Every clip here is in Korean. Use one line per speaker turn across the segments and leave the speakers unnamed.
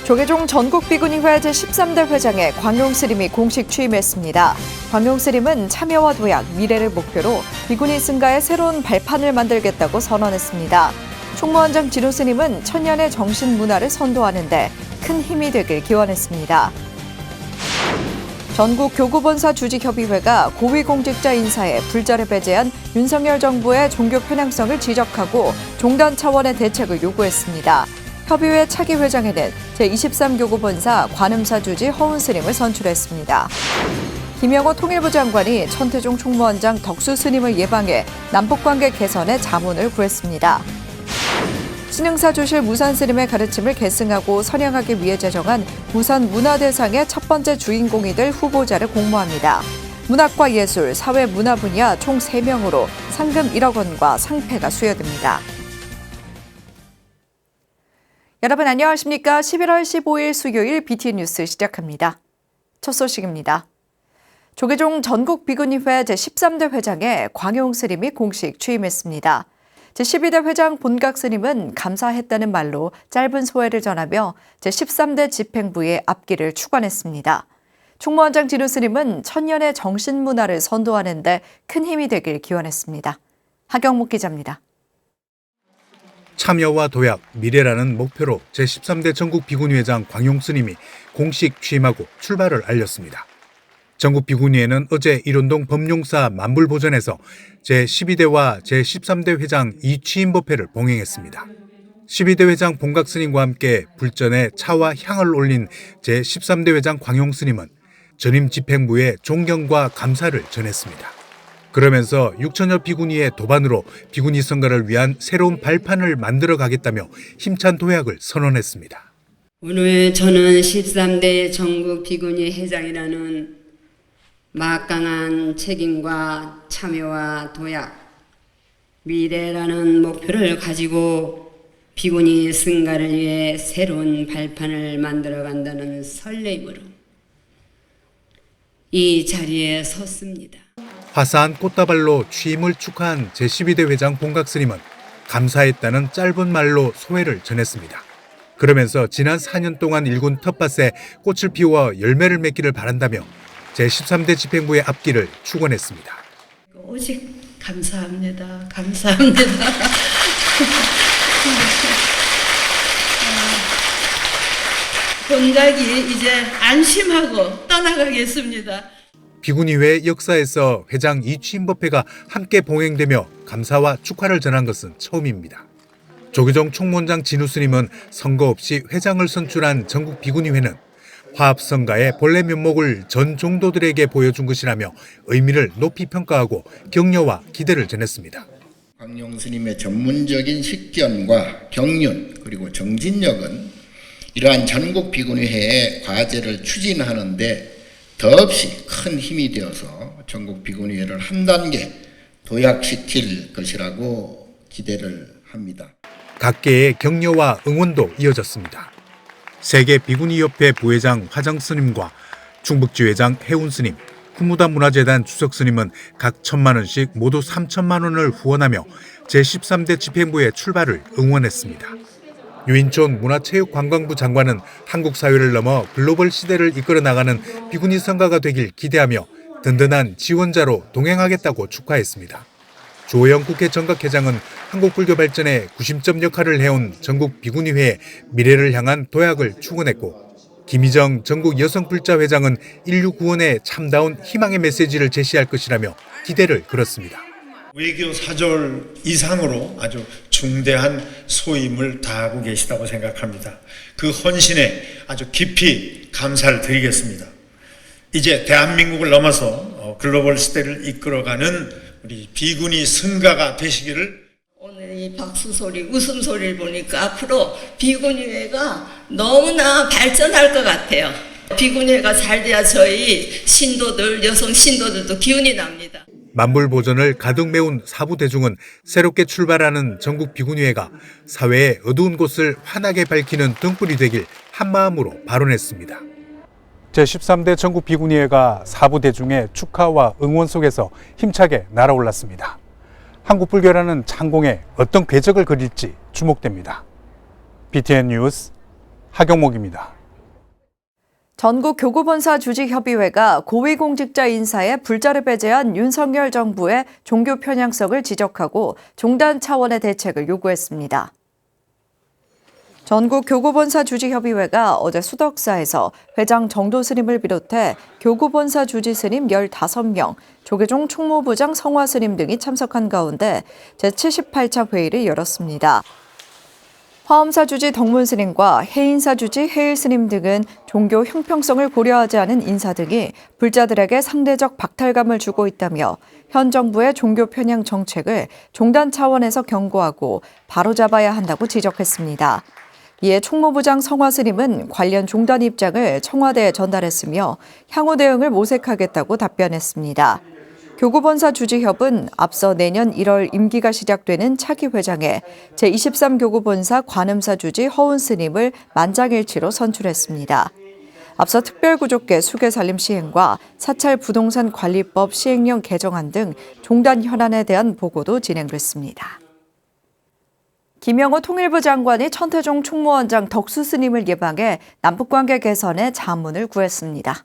조계종 전국비구니회 제13대 회장에 광용스님이 공식 취임했습니다. 광용스님은 참여와 도약, 미래를 목표로 비구니 승가의 새로운 발판을 만들겠다고 선언했습니다. 총무원장 진우 스님은 천년의 정신문화를 선도하는 데 큰 힘이 되길 기원했습니다. 전국교구본사 주직협의회가 고위공직자 인사에 불자를 배제한 윤석열 정부의 종교 편향성을 지적하고 종단 차원의 대책을 요구했습니다. 협의회 차기 회장에는 제23교구본사 관음사 주지 허운 스님을 선출했습니다. 김영호 통일부 장관이 천태종 총무원장 덕수 스님을 예방해 남북관계 개선에 자문을 구했습니다. 신흥사 주실 무산 스님의 가르침을 계승하고 선양하기 위해 제정한 무산 문화대상의 첫 번째 주인공이 될 후보자를 공모합니다. 문학과 예술, 사회 문화 분야 총 3명으로 상금 1억 원과 상패가 수여됩니다. 여러분 안녕하십니까? 11월 15일 수요일 BTN 뉴스 시작합니다. 첫 소식입니다. 조계종 전국비구니회 제13대 회장에 광용스님이 공식 취임했습니다. 제12대 회장 본각스님은 감사했다는 말로 짧은 소회를 전하며 제13대 집행부의 앞길을 축원했습니다. 총무원장 진우 스님은 천년의 정신문화를 선도하는 데 큰 힘이 되길 기원했습니다. 하경목 기자입니다.
참여와 도약, 미래라는 목표로 제13대 전국비구니회장 광용스님이 공식 취임하고 출발을 알렸습니다. 전국비구니회는 어제 일원동 법룡사 만불보전에서 제12대와 제13대 회장 이취임법회를 봉행했습니다. 12대 회장 본각스님과 함께 불전에 차와 향을 올린 제13대 회장 광용스님은 전임 집행부에 존경과 감사를 전했습니다. 그러면서 6천여 비구니의 도반으로 비구니 선거를 위한 새로운 발판을 만들어 가겠다며 힘찬 도약을 선언했습니다.
오늘 저는 13대 전국 비구니 회장이라는 막강한 책임과 참여와 도약, 미래라는 목표를 가지고 비구니 승가를 위해 새로운 발판을 만들어간다는 설렘으로 이 자리에 섰습니다.
화사한 꽃다발로 취임을 축하한 제12대 회장 본각스님은 감사했다는 짧은 말로 소회를 전했습니다. 그러면서 지난 4년 동안 일군 텃밭에 꽃을 피워 열매를 맺기를 바란다며 제13대 집행부의 앞길을 축원했습니다.
오직 감사합니다. 감사합니다. 본각이 이제 안심하고 떠나가겠습니다.
비구니회 역사에서 회장 이취임법회가 함께 봉행되며 감사와 축하를 전한 것은 처음입니다. 조계종 총무원장 진우 스님은 선거 없이 회장을 선출한 전국 비구니회는 화합성가의 본래 면목을 전 종도들에게 보여준 것이라며 의미를 높이 평가하고 격려와 기대를 전했습니다.
광용 스님의 전문적인 식견과 경륜 그리고 정진력은 이러한 전국 비구니회의 과제를 추진하는 데 더없이 큰 힘이 되어서 전국 비구니회를 한 단계 도약시킬 것이라고 기대를 합니다.
각계의 격려와 응원도 이어졌습니다. 세계비구니협회 부회장 화정스님과 충북지회장 해운스님, 후무다문화재단 주석스님은 각 1,000만 원씩 모두 3천만 원을 후원하며 제13대 집행부의 출발을 응원했습니다. 유인촌 문화체육관광부 장관은 한국 사회를 넘어 글로벌 시대를 이끌어 나가는 비구니 성가가 되길 기대하며 든든한 지원자로 동행하겠다고 축하했습니다. 조호영 국회 정각회장은 한국불교 발전에 구심점 역할을 해온 전국 비구니회의 미래를 향한 도약을 축원했고 김희정 전국 여성불자회장은 인류 구원에 참다운 희망의 메시지를 제시할 것이라며 기대를 걸었습니다.
외교 사절 이상으로 아주 중대한 소임을 다하고 계시다고 생각합니다. 그 헌신에 아주 깊이 감사를 드리겠습니다. 이제 대한민국을 넘어서 글로벌 시대를 이끌어가는 우리 비구니 승가가 되시기를.
오늘 이 박수 소리, 웃음 소리를 보니까 앞으로 비구니회가 너무나 발전할 것 같아요. 비구니회가 잘 돼야 저희 신도들, 여성 신도들도 기운이 납니다.
만불보전을 가득 메운 사부대중은 새롭게 출발하는 전국 비구니회가 사회의 어두운 곳을 환하게 밝히는 등불이 되길 한마음으로 발언했습니다. 제13대 전국 비구니회가 사부대중의 축하와 응원 속에서 힘차게 날아올랐습니다. 한국불교라는 창공에 어떤 궤적을 그릴지 주목됩니다. BTN 뉴스 하경목입니다.
전국 교구본사 주지협의회가 고위공직자 인사에 불자를 배제한 윤석열 정부의 종교 편향성을 지적하고 종단 차원의 대책을 요구했습니다. 전국 교구본사 주지협의회가 어제 수덕사에서 회장 정도스님을 비롯해 교구본사 주지스님 15명, 조계종 총무부장 성화스님 등이 참석한 가운데 제78차 회의를 열었습니다. 화엄사 주지 덕문스님과 해인사 주지 해일스님 등은 종교 형평성을 고려하지 않은 인사 등이 불자들에게 상대적 박탈감을 주고 있다며 현 정부의 종교 편향 정책을 종단 차원에서 경고하고 바로잡아야 한다고 지적했습니다. 이에 총무부장 성화스님은 관련 종단 입장을 청와대에 전달했으며 향후 대응을 모색하겠다고 답변했습니다. 교구본사 주지협은 앞서 내년 1월 임기가 시작되는 차기 회장에 제23교구본사 관음사 주지 허운스님을 만장일치로 선출했습니다. 앞서 특별구조계 수괴살림 시행과 사찰 부동산 관리법 시행령 개정안 등 종단 현안에 대한 보고도 진행됐습니다. 김영호 통일부 장관이 천태종 총무원장 덕수 스님을 예방해 남북관계 개선에 자문을 구했습니다.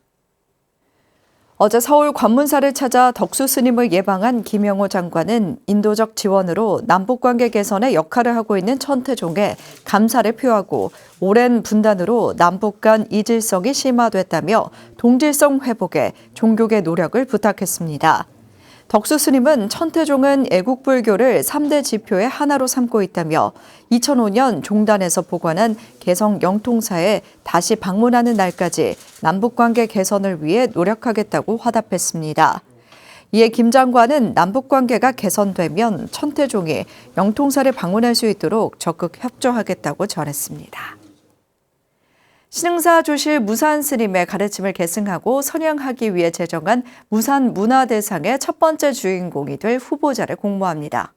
어제 서울 관문사를 찾아 덕수 스님을 예방한 김영호 장관은 인도적 지원으로 남북관계 개선에 역할을 하고 있는 천태종에 감사를 표하고 오랜 분단으로 남북 간 이질성이 심화됐다며 동질성 회복에 종교계 노력을 부탁했습니다. 덕수 스님은 천태종은 애국불교를 3대 지표의 하나로 삼고 있다며 2005년 종단에서 복원한 개성 영통사에 다시 방문하는 날까지 남북관계 개선을 위해 노력하겠다고 화답했습니다. 이에 김 장관은 남북관계가 개선되면 천태종이 영통사를 방문할 수 있도록 적극 협조하겠다고 전했습니다. 신흥사 조실 무산 스님의 가르침을 계승하고 선양하기 위해 제정한 무산 문화대상의 첫 번째 주인공이 될 후보자를 공모합니다.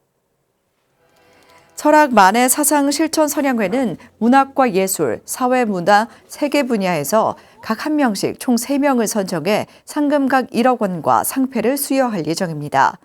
철학 만해 사상 실천 선양회는 문학과 예술, 사회문화 3개 분야에서 각 1명씩 총 3명을 선정해 상금 각 1억 원과 상패를 수여할 예정입니다.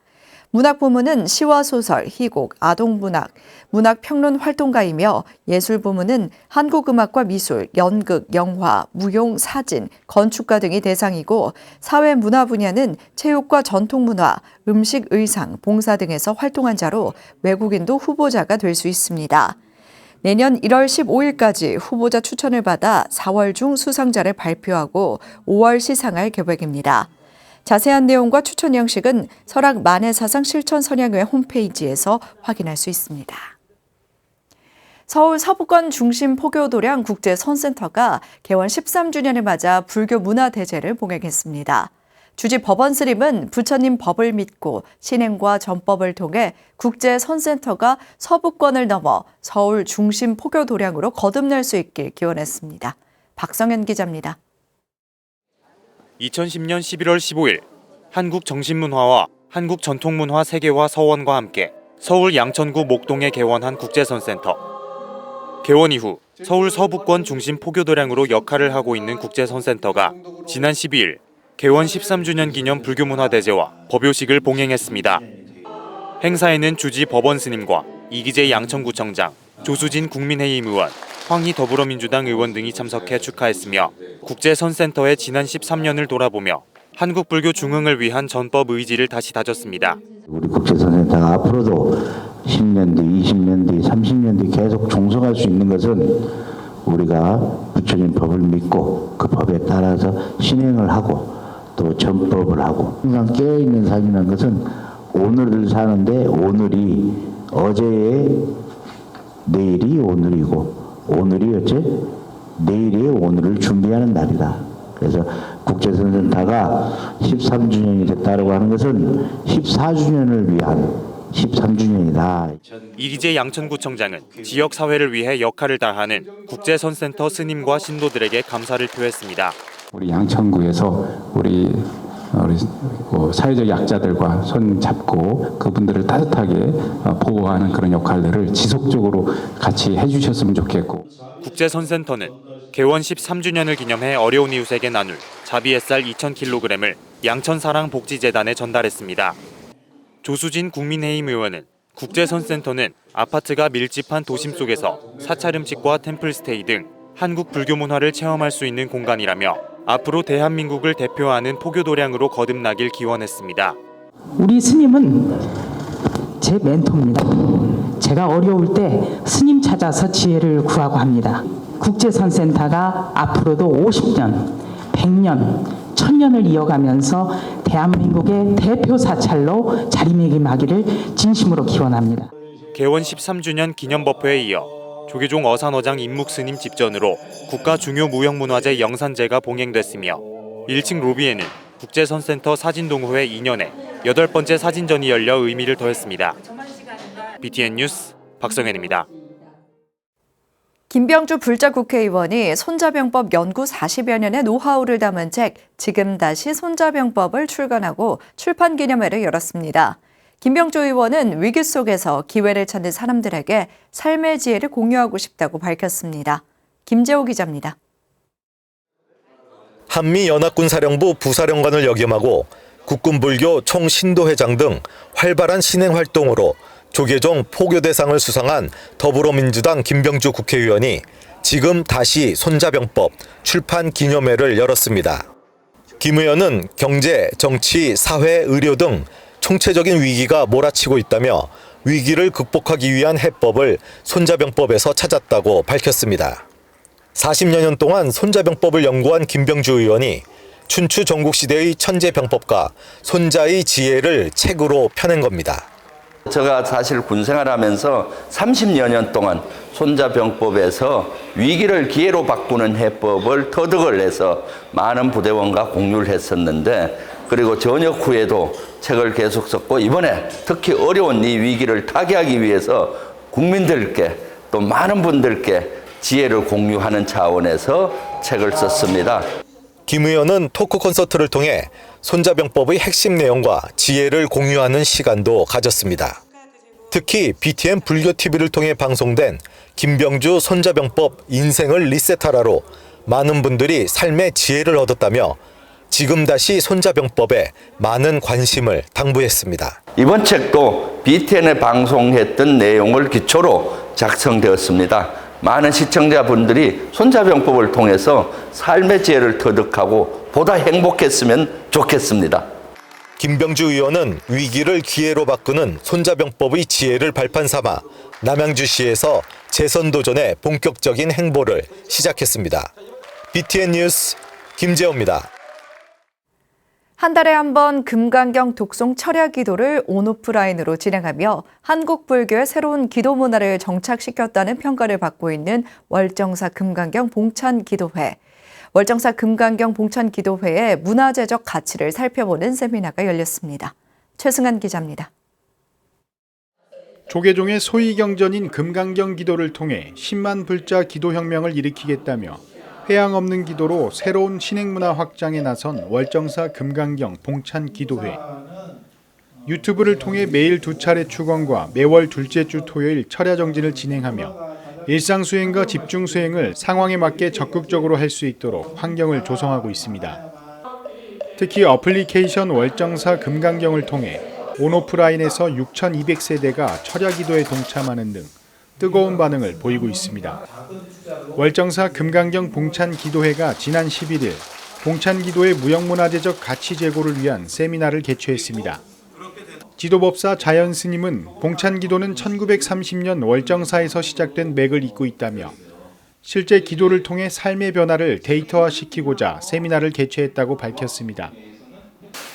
문학 부문은 시와 소설, 희곡, 아동문학, 문학평론 활동가이며 예술 부문은 한국음악과 미술, 연극, 영화, 무용, 사진, 건축가 등이 대상이고 사회문화 분야는 체육과 전통문화, 음식, 의상, 봉사 등에서 활동한 자로 외국인도 후보자가 될 수 있습니다. 내년 1월 15일까지 후보자 추천을 받아 4월 중 수상자를 발표하고 5월 시상할 계획입니다. 자세한 내용과 추천 형식은 설악 만해사상 실천선양회 홈페이지에서 확인할 수 있습니다. 서울 서부권 중심 포교도량 국제선센터가 개원 13주년을 맞아 불교 문화대제를 봉행했습니다. 주지 법원스님은 부처님 법을 믿고 신행과 전법을 통해 국제선센터가 서부권을 넘어 서울 중심 포교도량으로 거듭날 수 있길 기원했습니다. 박성현 기자입니다.
2010년 11월 15일 한국정신문화와 한국전통문화 세계화 서원과 함께 서울 양천구 목동에 개원한 국제선센터. 개원 이후 서울 서부권 중심 포교도량으로 역할을 하고 있는 국제선센터가 지난 12일 개원 13주년 기념 불교문화대제와 법요식을 봉행했습니다. 행사에는 주지 법원스님과 이기재 양천구청장, 조수진 국민의힘 의원, 황희 더불어민주당 의원 등이 참석해 축하했으며 국제선센터의 지난 13년을 돌아보며 한국불교 중흥을 위한 전법 의지를 다시 다졌습니다.
우리 국제선센터가 앞으로도 10년 뒤, 20년 뒤, 30년 뒤 계속 종성할 수 있는 것은 우리가 부처님 법을 믿고 그 법에 따라서 신행을 하고 또 전법을 하고 항상 깨어있는 삶이라는 것은 오늘을 사는데 오늘이 어제의 내일이 오늘이고 오늘이 어째? 내일이 오늘을 준비하는 날이다. 그래서 국제선센터가 13주년이 됐다고 하는 것은 14주년을 위한 13주년이다.
이기재 양천구청장은 지역사회를 위해 역할을 다하는 국제선센터 스님과 신도들에게 감사를 표했습니다.
우리 양천구에서 우리 사회적 약자들과 손 잡고 그분들을 따뜻하게 보호하는 그런 역할들을 지속적으로 같이 해주셨으면 좋겠고.
국제선센터는 개원 13주년을 기념해 어려운 이웃에게 나눌 자비 햇살 2,000kg을 양천사랑복지재단에 전달했습니다. 조수진 국민의힘 의원은 국제선센터는 아파트가 밀집한 도심 속에서 사찰음식과 템플스테이 등 한국 불교 문화를 체험할 수 있는 공간이라며 앞으로 대한민국을 대표하는 포교도량으로 거듭나길 기원했습니다.
우리 스님은 제 멘토입니다. 제가 어려울 때 스님 찾아서 지혜를 구하고 합니다. 국제선센터가 앞으로도 50년, 100년, 1000년을 이어가면서 대한민국의 대표 사찰로 자리매김하기를 진심으로 기원합니다.
개원 13주년 기념법회에 이어 조계종 어산어장 임묵스님 집전으로 국가 중요 무형문화재 영산제가 봉행됐으며 1층 로비에는 국제선센터 사진동호회 2년에 8번째 사진전이 열려 의미를 더했습니다. BTN 뉴스 박성현입니다.
김병주 불자 국회의원이 손자병법 연구 40여 년의 노하우를 담은 책 지금 다시 손자병법을 출간하고 출판 기념회를 열었습니다. 김병주 의원은 위기 속에서 기회를 찾는 사람들에게 삶의 지혜를 공유하고 싶다고 밝혔습니다. 김재호 기자입니다.
한미연합군사령부 부사령관을 역임하고 국군불교 총신도회장 등 활발한 신행 활동으로 조계종 포교대상을 수상한 더불어민주당 김병주 국회의원이 지금 다시 손자병법 출판 기념회를 열었습니다. 김 의원은 경제, 정치, 사회, 의료 등 총체적인 위기가 몰아치고 있다며 위기를 극복하기 위한 해법을 손자병법에서 찾았다고 밝혔습니다. 40여 년 동안 손자병법을 연구한 김병주 의원이 춘추 전국시대의 천재병법과 손자의 지혜를 책으로 펴낸 겁니다.
제가 사실 군생활하면서 30여 년 동안 손자병법에서 위기를 기회로 바꾸는 해법을 터득을 해서 많은 부대원과 공유를 했었는데, 그리고 전역 후에도 책을 계속 썼고, 이번에 특히 어려운 이 위기를 타개하기 위해서 국민들께 또 많은 분들께 지혜를 공유하는 차원에서 책을 썼습니다.
김 의원은 토크 콘서트를 통해 손자병법의 핵심 내용과 지혜를 공유하는 시간도 가졌습니다. 특히 BTN 불교TV를 통해 방송된 김병주 손자병법 인생을 리셋하라로 많은 분들이 삶의 지혜를 얻었다며 지금 다시 손자병법에 많은 관심을 당부했습니다.
이번 책도 BTN에 방송했던 내용을 기초로 작성되었습니다. 많은 시청자분들이 손자병법을 통해서 삶의 지혜를 터득하고 보다 행복했으면 좋겠습니다.
김병주 의원은 위기를 기회로 바꾸는 손자병법의 지혜를 발판 삼아 남양주시에서 재선 도전의 본격적인 행보를 시작했습니다. BTN 뉴스 김재호입니다.
한 달에 한 번 금강경 독송 철야 기도를 온오프라인으로 진행하며 한국 불교의 새로운 기도 문화를 정착시켰다는 평가를 받고 있는 월정사 금강경 봉찬 기도회. 월정사 금강경 봉찬 기도회의 문화재적 가치를 살펴보는 세미나가 열렸습니다. 최승한 기자입니다.
조계종의 소위경전인 금강경 기도를 통해 10만 불자 기도혁명을 일으키겠다며 회양 없는 기도로 새로운 신행문화 확장에 나선 월정사 금강경 봉찬 기도회. 유튜브를 통해 매일 2차례 축원과 매월 둘째 주 토요일 철야 정진을 진행하며 일상수행과 집중수행을 상황에 맞게 적극적으로 할 수 있도록 환경을 조성하고 있습니다. 특히 어플리케이션 월정사 금강경을 통해 온오프라인에서 6,200세대가 철야 기도에 동참하는 등 뜨거운 반응을 보이고 있습니다. 월정사 금강경 봉찬 기도회가 지난 11일 봉찬 기도의 무형문화재적 가치 제고를 위한 세미나를 개최했습니다. 지도법사 자연 스님은 봉찬 기도는 1930년 월정사에서 시작된 맥을 잇고 있다며 실제 기도를 통해 삶의 변화를 데이터화시키고자 세미나를 개최했다고 밝혔습니다.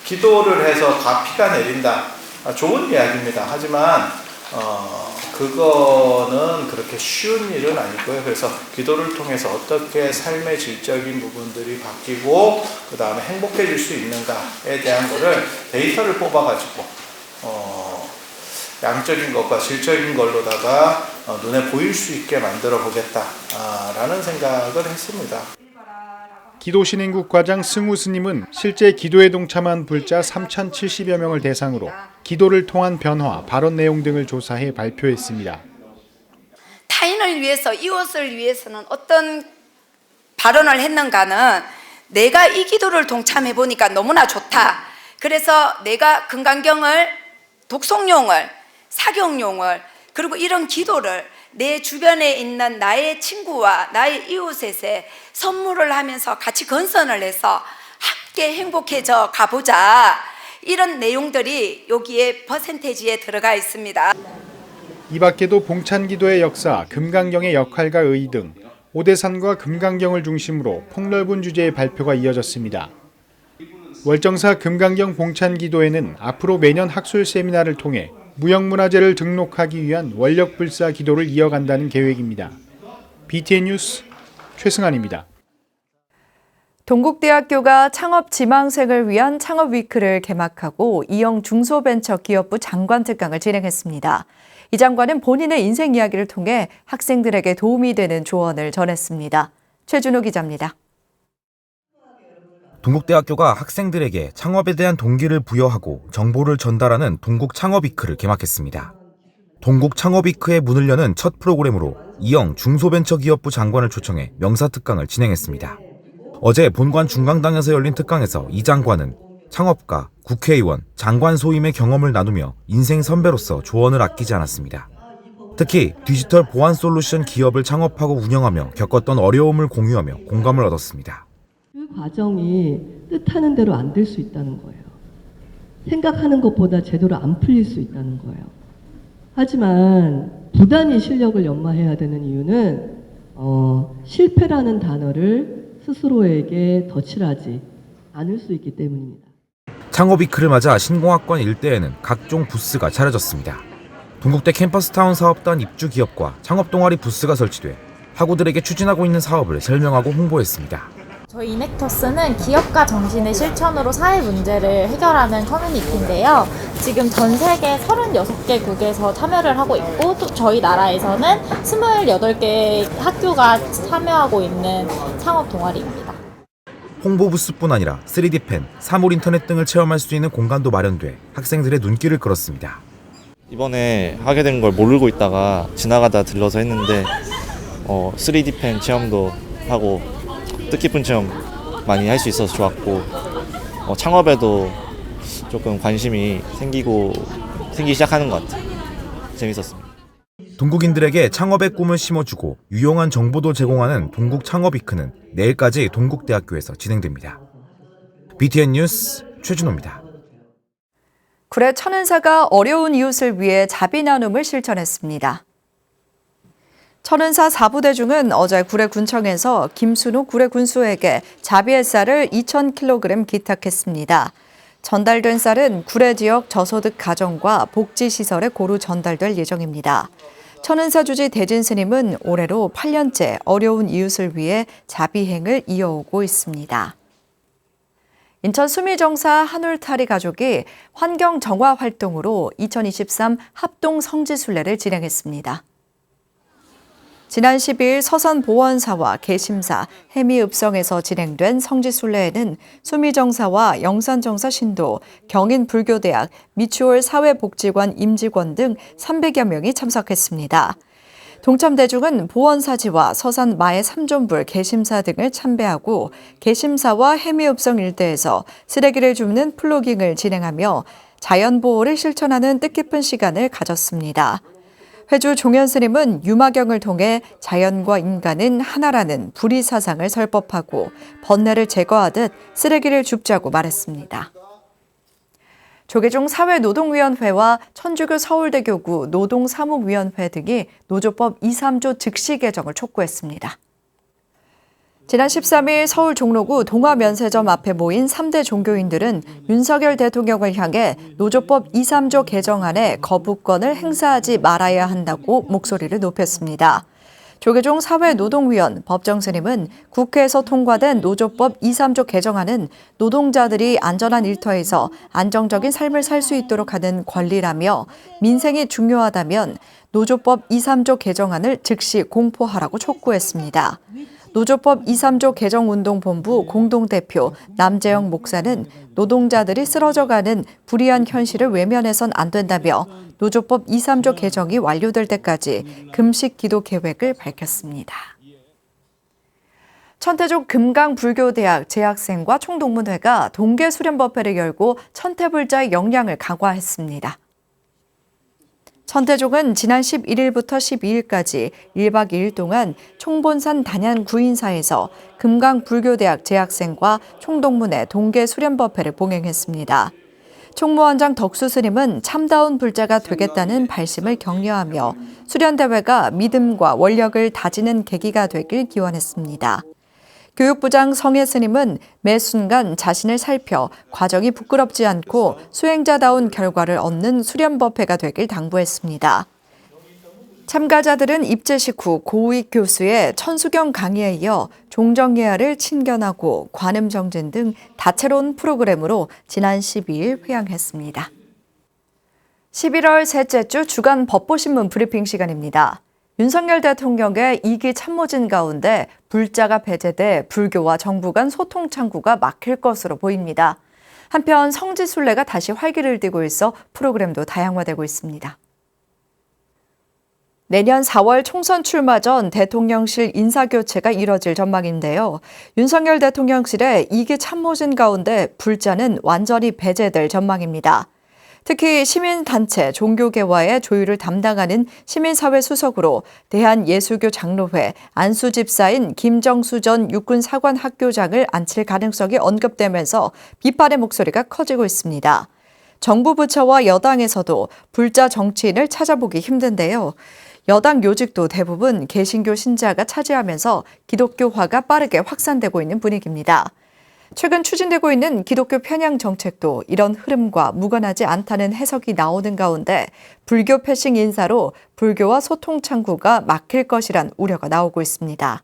기도를 해서 가피가 내린다. 좋은 이야기입니다. 하지만 그거는 그렇게 쉬운 일은 아니고요. 그래서 기도를 통해서 어떻게 삶의 질적인 부분들이 바뀌고 그 다음에 행복해질 수 있는가에 대한 거를 데이터를 뽑아가지고 양적인 것과 질적인 걸로다가 눈에 보일 수 있게 만들어 보겠다라는 생각을 했습니다.
기도신행국 과장 승우 스님은 실제 기도에 동참한 불자 3,070여 명을 대상으로 기도를 통한 변화, 발언 내용 등을 조사해 발표했습니다.
타인을 위해서, 이웃을 위해서는 어떤 발언을 했는가는 내가 이 기도를 동참해 보니까 너무나 좋다. 그래서 내가 금강경을 독송용을, 사경용을, 그리고 이런 기도를 내 주변에 있는 나의 친구와 나의 이웃에게 선물을 하면서 같이 건선을 해서 함께 행복해져 가보자. 이런 내용들이 여기에 퍼센테이지에 들어가 있습니다.
이 밖에도 봉찬기도의 역사, 금강경의 역할과 의 등 오대산과 금강경을 중심으로 폭넓은 주제의 발표가 이어졌습니다. 월정사 금강경 봉찬기도회는 앞으로 매년 학술 세미나를 통해 무형문화재를 등록하기 위한 원력불사 기도를 이어간다는 계획입니다. BTN 뉴스 최승환입니다.
동국대학교가 창업 지망생을 위한 창업위크를 개막하고 이영 중소벤처기업부 장관특강을 진행했습니다. 이 장관은 본인의 인생 이야기를 통해 학생들에게 도움이 되는 조언을 전했습니다. 최준호 기자입니다.
동국대학교가 학생들에게 창업에 대한 동기를 부여하고 정보를 전달하는 동국창업위크를 개막했습니다. 동국창업위크의 문을 여는 첫 프로그램으로 이영 중소벤처기업부 장관을 초청해 명사특강을 진행했습니다. 어제 본관 중강당에서 열린 특강에서 이 장관은 창업가, 국회의원, 장관 소임의 경험을 나누며 인생 선배로서 조언을 아끼지 않았습니다. 특히 디지털 보안 솔루션 기업을 창업하고 운영하며 겪었던 어려움을 공유하며 공감을 얻었습니다.
그 과정이 뜻하는 대로 안 될 수 있다는 거예요. 생각하는 것보다 제대로 안 풀릴 수 있다는 거예요. 하지만 부단히 실력을 연마해야 되는 이유는 실패라는 단어를 스스로에게 덧칠하지 않을 수 있기 때문입니다.
창업위크를 맞아 신공학관 일대에는 각종 부스가 차려졌습니다. 동국대 캠퍼스타운 사업단 입주 기업과 창업동아리 부스가 설치돼 학우들에게 추진하고 있는 사업을 설명하고 홍보했습니다.
저희 이넥터스는 기업가 정신의 실천으로 사회 문제를 해결하는 커뮤니티인데요. 지금 전 세계 36개국에서 참여를 하고 있고 또 저희 나라에서는 28개 학교가 참여하고 있는 창업 동아리입니다.
홍보 부스뿐 아니라 3D펜, 사물 인터넷 등을 체험할 수 있는 공간도 마련돼 학생들의 눈길을 끌었습니다.
이번에 하게 된 걸 모르고 있다가 지나가다 들러서 했는데 3D펜 체험도 하고 뜻깊은 체험 많이 할 수 있어서 좋았고 창업에도 조금 관심이 생기기 시작하는 것 같아요. 재밌었습니다.
동국인들에게 창업의 꿈을 심어주고 유용한 정보도 제공하는 동국창업위크는 내일까지 동국대학교에서 진행됩니다. BTN 뉴스 최준호입니다.
구례 천은사가 어려운 이웃을 위해 자비 나눔을 실천했습니다. 천은사 4부대 중은 어제 구례군청에서 김순우 구례군수에게 자비 햇쌀을 2,000kg 기탁했습니다. 전달된 쌀은 구례 지역 저소득 가정과 복지시설에 고루 전달될 예정입니다. 천은사 주지 대진 스님은 올해로 8년째 어려운 이웃을 위해 자비행을 이어오고 있습니다. 인천 수미정사 한울타리 가족이 환경정화 활동으로 2023 합동 성지순례를 진행했습니다. 지난 10일 서산보원사와 계심사, 해미읍성에서 진행된 성지순례에는 수미정사와 영산정사 신도, 경인불교대학, 미추홀 사회복지관 임직원 등 300여 명이 참석했습니다. 동참 대중은 보원사지와 서산 마의 삼존불 계심사 등을 참배하고 계심사와 해미읍성 일대에서 쓰레기를 줍는 플로깅을 진행하며 자연보호를 실천하는 뜻깊은 시간을 가졌습니다. 회주 종현스님은 유마경을 통해 자연과 인간은 하나라는 불의 사상을 설법하고 번뇌를 제거하듯 쓰레기를 줍자고 말했습니다. 조계종 사회노동위원회와 천주교 서울대교구 노동사무위원회 등이 노조법 2, 3조 즉시 개정을 촉구했습니다. 지난 13일 서울 종로구 동화면세점 앞에 모인 3대 종교인들은 윤석열 대통령을 향해 노조법 2, 3조 개정안에 거부권을 행사하지 말아야 한다고 목소리를 높였습니다. 조계종 사회노동위원 법정스님은 국회에서 통과된 노조법 2, 3조 개정안은 노동자들이 안전한 일터에서 안정적인 삶을 살 수 있도록 하는 권리라며 민생이 중요하다면 노조법 2, 3조 개정안을 즉시 공포하라고 촉구했습니다. 노조법 2, 3조 개정운동본부 공동대표 남재영 목사는 노동자들이 쓰러져가는 불이한 현실을 외면해선 안 된다며 노조법 2, 3조 개정이 완료될 때까지 금식 기도 계획을 밝혔습니다. 천태종 금강불교대학 재학생과 총동문회가 동계수련법회를 열고 천태불자의 역량을 강화했습니다. 선태종은 지난 11일부터 12일까지 1박 2일 동안 총본산 단양 구인사에서 금강불교대학 재학생과 총동문회 동계 수련법회를 봉행했습니다. 총무원장 덕수 스님은 참다운 불자가 되겠다는 발심을 격려하며 수련대회가 믿음과 원력을 다지는 계기가 되길 기원했습니다. 교육부장 성혜 스님은 매 순간 자신을 살펴 과정이 부끄럽지 않고 수행자다운 결과를 얻는 수련법회가 되길 당부했습니다. 참가자들은 입제식 후 고우익 교수의 천수경 강의에 이어 종정예화를 친견하고 관음정진 등 다채로운 프로그램으로 지난 12일 회양했습니다. 11월 셋째 주 주간 법보신문 브리핑 시간입니다. 윤석열 대통령의 2기 참모진 가운데 불자가 배제돼 불교와 정부 간 소통 창구가 막힐 것으로 보입니다. 한편 성지순례가 다시 활기를 띠고 있어 프로그램도 다양화되고 있습니다. 내년 4월 총선 출마 전 대통령실 인사교체가 이뤄질 전망인데요. 윤석열 대통령실의 2기 참모진 가운데 불자는 완전히 배제될 전망입니다. 특히 시민단체 종교계와의 조율을 담당하는 시민사회 수석으로 대한예수교 장로회 안수집사인 김정수 전 육군사관학교장을 앉힐 가능성이 언급되면서 비판의 목소리가 커지고 있습니다. 정부 부처와 여당에서도 불자 정치인을 찾아보기 힘든데요. 여당 요직도 대부분 개신교 신자가 차지하면서 기독교화가 빠르게 확산되고 있는 분위기입니다. 최근 추진되고 있는 기독교 편향 정책도 이런 흐름과 무관하지 않다는 해석이 나오는 가운데 불교 패싱 인사로 불교와 소통 창구가 막힐 것이란 우려가 나오고 있습니다.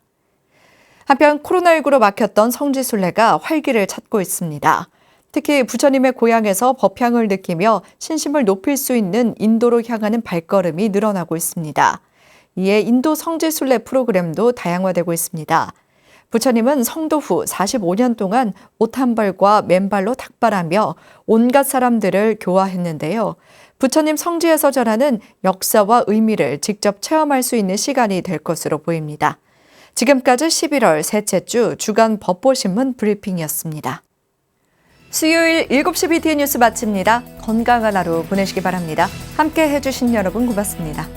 한편 코로나19로 막혔던 성지순례가 활기를 찾고 있습니다. 특히 부처님의 고향에서 법향을 느끼며 신심을 높일 수 있는 인도로 향하는 발걸음이 늘어나고 있습니다. 이에 인도 성지순례 프로그램도 다양화되고 있습니다. 부처님은 성도 후 45년 동안 옷 한 벌과 맨발로 탁발하며 온갖 사람들을 교화했는데요. 부처님 성지에서 전하는 역사와 의미를 직접 체험할 수 있는 시간이 될 것으로 보입니다. 지금까지 11월 셋째 주 주간 법보신문 브리핑이었습니다. 수요일 7시 BTN 뉴스 마칩니다. 건강한 하루 보내시기 바랍니다. 함께 해주신 여러분 고맙습니다.